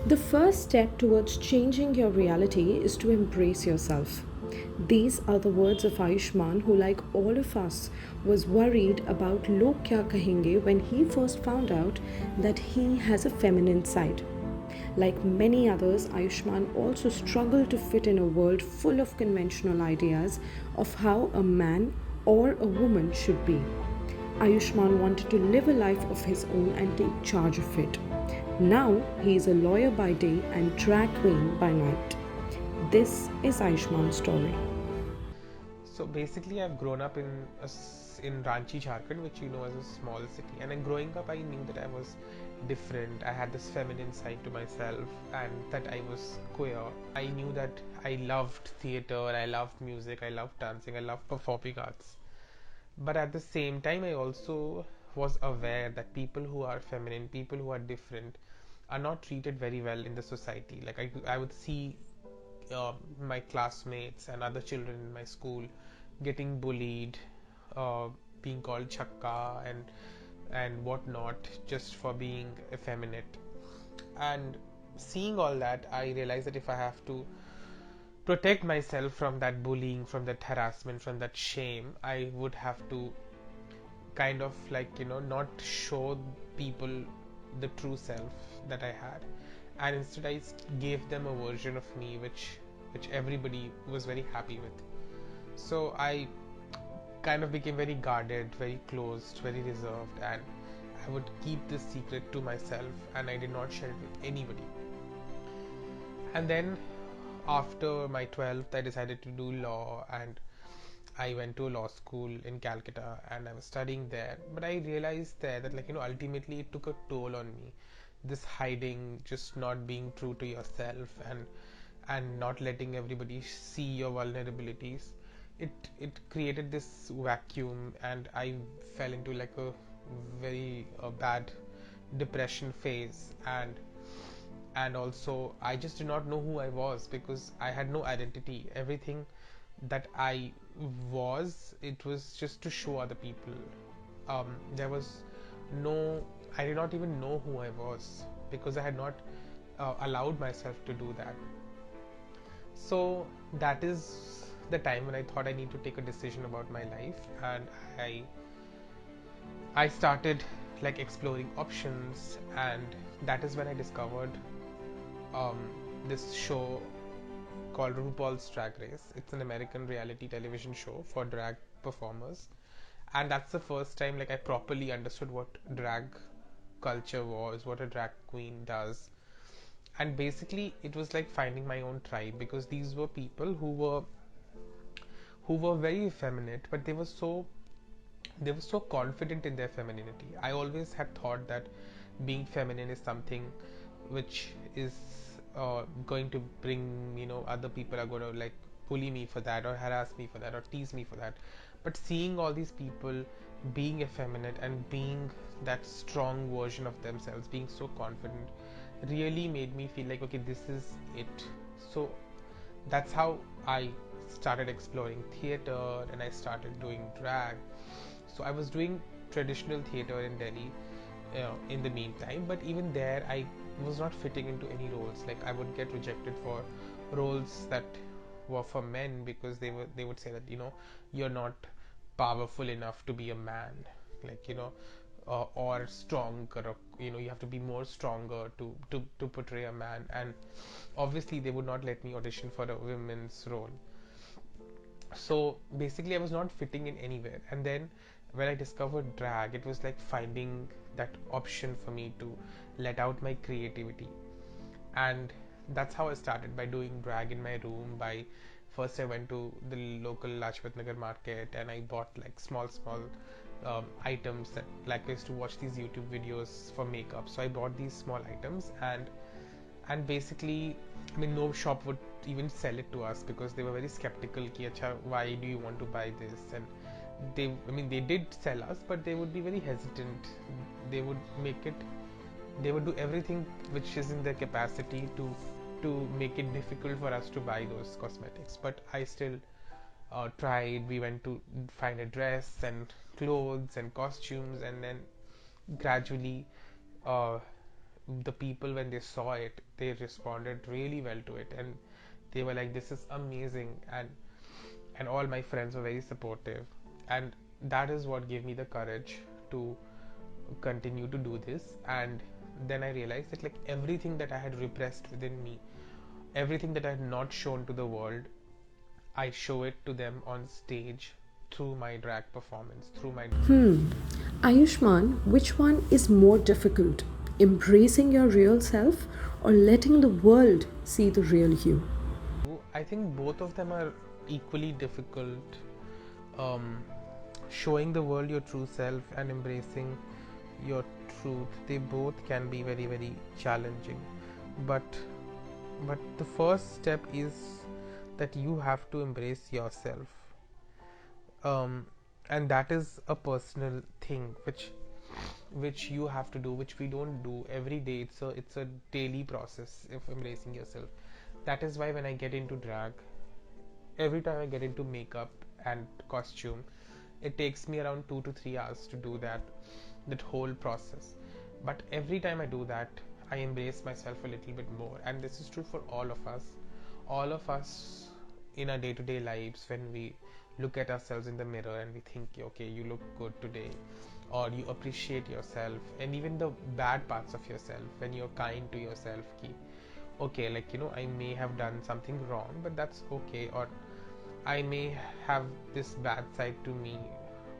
The first step towards changing your reality is to embrace yourself. These are the words of Ayushman, who, like all of us, was worried about log kya kahenge when he first found out that he has a feminine side. Like many others, Ayushman also struggled to fit in a world full of conventional ideas of how a man or a woman should be. Ayushman wanted to live a life of his own and take charge of it. Now he is a lawyer by day and drag queen by night. This is Ayushman's story. So basically, I've grown up in Ranchi, Jharkhand, which you know as a small city. And then growing up, I knew that I was different. I had this feminine side to myself, and that I was queer. I knew that I loved theater, I loved music, I loved dancing, I loved performing arts. But at the same time, I also was aware that people who are feminine, people who are different, are not treated very well in the society. Like I would see my classmates and other children in my school getting bullied, uh, being called chakka and whatnot just for being effeminate. And seeing all that, I realized that if I have to protect myself from that bullying, from that harassment, from that shame, I would have to kind of like not show people the true self that I had, and instead I gave them a version of me which everybody was very happy with. So I kind of became very guarded, very closed, very reserved, and I would keep this secret to myself, and I did not share it with anybody. And then after my 12th, I decided to do law, and I went to a law school in Calcutta and I was studying there. But I realized there that, ultimately it took a toll on me. This hiding, just not being true to yourself, and not letting everybody see your vulnerabilities. It created this vacuum, and I fell into like a very bad depression phase, and also I just did not know who I was because I had no identity. Everything that I was, it was just to show other people. There was no, I did not even know who I was because I had not allowed myself to do that. So that is the time when I thought I need to take a decision about my life, and I I started like exploring options, and that is when I discovered um, this show called RuPaul's Drag Race. It's an American reality television show for drag performers, and that's the first time like I properly understood what drag culture was, what a drag queen does. And basically it was like finding my own tribe, because these were people who were very effeminate, but they were so confident in their femininity. I always had thought that being feminine is something which is going to bring, other people are going to like bully me for that, or harass me for that, or tease me for that. But seeing all these people being effeminate and being that strong version of themselves, being so confident, really made me feel like, okay, this is it. So that's how I started exploring theater, and I started doing drag. So I was doing traditional theater in Delhi in the meantime, but even there I was not fitting into any roles. Like I would get rejected for roles that were for men, because they would say that you're not powerful enough to be a man, like or stronger, you have to be more stronger to portray a man. And obviously they would not let me audition for a women's role. So basically I was not fitting in anywhere. And then when I discovered drag, it was like finding that option for me to let out my creativity. And that's how I started, by doing drag in my room. By first I went to the local Lajpat Nagar market, and I bought like small items that, like, I used to watch these YouTube videos for makeup. So I bought these small items, and basically, I mean, no shop would even sell it to us because they were very skeptical ki acha, why do you want to buy this? And they did sell us, but they would be very hesitant. They would make it, they would do everything which is in their capacity to make it difficult for us to buy those cosmetics. But I still tried. We went to find a dress and clothes and costumes, and then gradually uh, the people, when they saw it, they responded really well to it, and they were like, this is amazing. And all my friends were very supportive, and that is what gave me the courage to continue to do this. And then I realized that, like, everything that I had repressed within me, everything that I had not shown to the world, I show it to them on stage through my drag performance, through my. Ayushman, which one is more difficult? Embracing your real self or letting the world see the real you? I think both of them are equally difficult. Um, Showing the world your true self and embracing your truth, they both can be very, very challenging. But the first step is that you have to embrace yourself. And that is a personal thing which you have to do, which we don't do every day. It's a daily process of embracing yourself. That is why when I get into drag, every time I get into makeup and costume, it takes me around 2 to 3 hours to do that whole process. But every time I do that, I embrace myself a little bit more, and this is true for all of us. All of us in our day-to-day lives, when we look at ourselves in the mirror and we think, okay, you look good today, or you appreciate yourself, and even the bad parts of yourself, when you're kind to yourself, okay, like, I may have done something wrong, but that's okay, or I may have this bad side to me,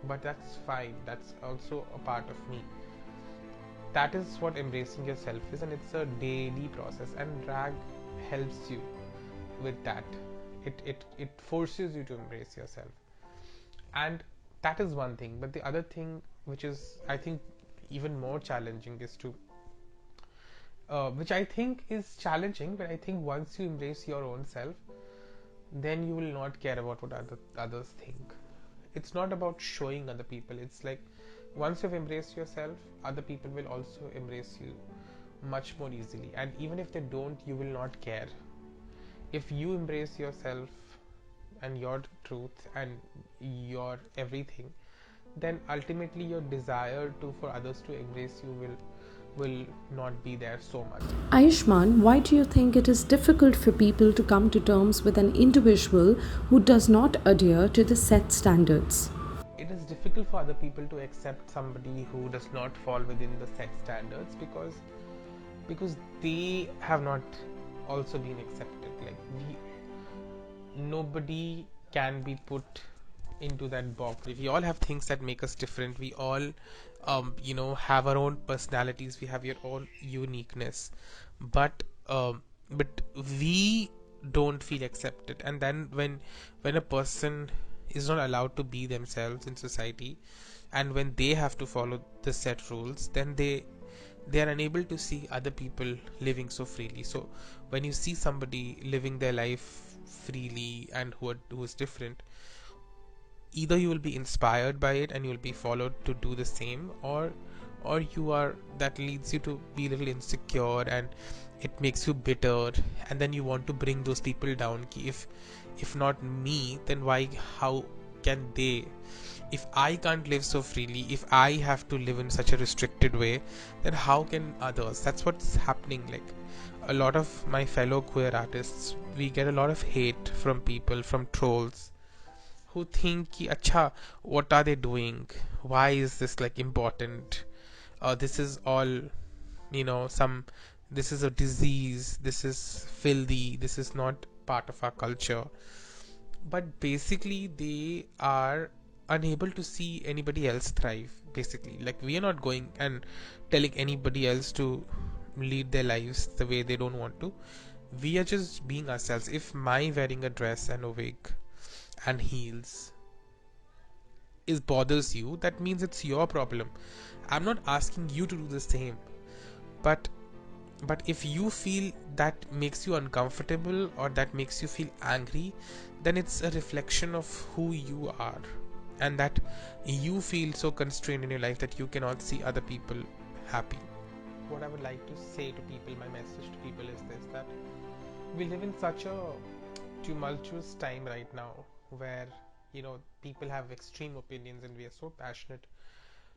but that's fine. That's also a part of me. That is what embracing yourself is, and it's a daily process. And drag helps you with that. It forces you to embrace yourself, and that is one thing. But the other thing, which is, I think, even more challenging, is to which I think is challenging, but I think once you embrace your own self, then you will not care about what others think. It's not about showing other people. It's like, once you've embraced yourself, other people will also embrace you much more easily. And even if they don't, you will not care. If you embrace yourself and your truth and your everything, then ultimately your desire to for others to embrace you will not be there so much. Ayushman, why do you think it is difficult for people to come to terms with an individual who does not adhere to the set standards? It is difficult for other people to accept somebody who does not fall within the set standards, because they have not also been accepted. Like, nobody can be put into that box. We all have things that make us different. We all have our own personalities. We have your own uniqueness, but but we don't feel accepted. And then when a person is not allowed to be themselves in society, and when they have to follow the set rules, then they are unable to see other people living so freely. So when you see somebody living their life freely and who is different, either you will be inspired by it and you will be followed to do the same, or you are that leads you to be a little insecure, and it makes you bitter, and then you want to bring those people down. If not me, then why, how can they? If I can't live so freely, if I have to live in such a restricted way, then how can others? That's what's happening. Like, a lot of my fellow queer artists, we get a lot of hate from people, from trolls, who think ki, acha, what are they doing, why is this like important, this is all, some, this is a disease, this is filthy, this is not part of our culture. But basically they are unable to see anybody else thrive. Basically, like, we are not going and telling anybody else to lead their lives the way they don't want to. We are just being ourselves. If my wearing a dress and a wig and heels is bothers you, that means it's your problem. I'm not asking you to do the same, but if you feel that makes you uncomfortable or that makes you feel angry, then it's a reflection of who you are, and that you feel so constrained in your life that you cannot see other people happy. What I would like to say to people, my message to people is this: that we live in such a tumultuous time right now, where people have extreme opinions and we are so passionate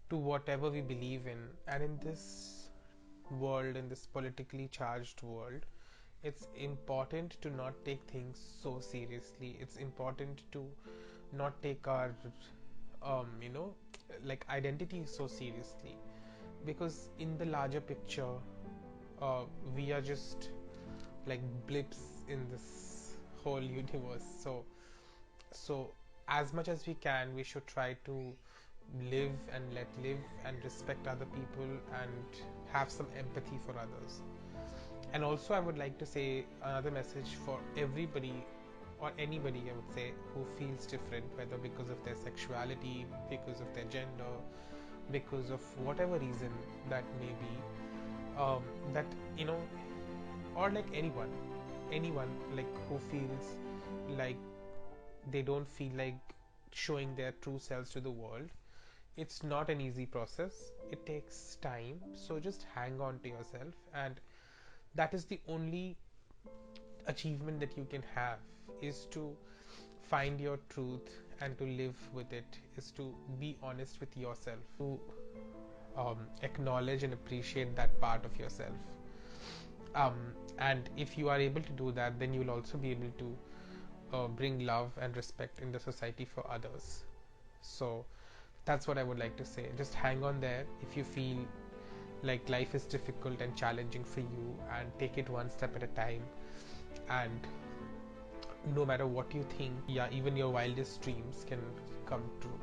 to whatever we believe in. And in this world, in this politically charged world, it's important to not take things so seriously. It's important to not take our you know like identity so seriously, because in the larger picture, we are just like blips in this whole universe. So as much as we can, we should try to live and let live and respect other people and have some empathy for others. And also, I would like to say another message for everybody, or anybody, I would say, who feels different, whether because of their sexuality, because of their gender, because of whatever reason that may be, that, you know, or like anyone like who feels like they don't feel like showing their true selves to the world. It's not an easy process, it takes time, so just hang on to yourself, and that is the only achievement that you can have, is to find your truth and to live with it, is to be honest with yourself, to acknowledge and appreciate that part of yourself. um, and if you are able to do that, then you'll also be able to bring love and respect in the society for others. So that's what I would like to say. Just hang on there if you feel like life is difficult and challenging for you, and take it one step at a time. And no matter what you think, yeah, even your wildest dreams can come true.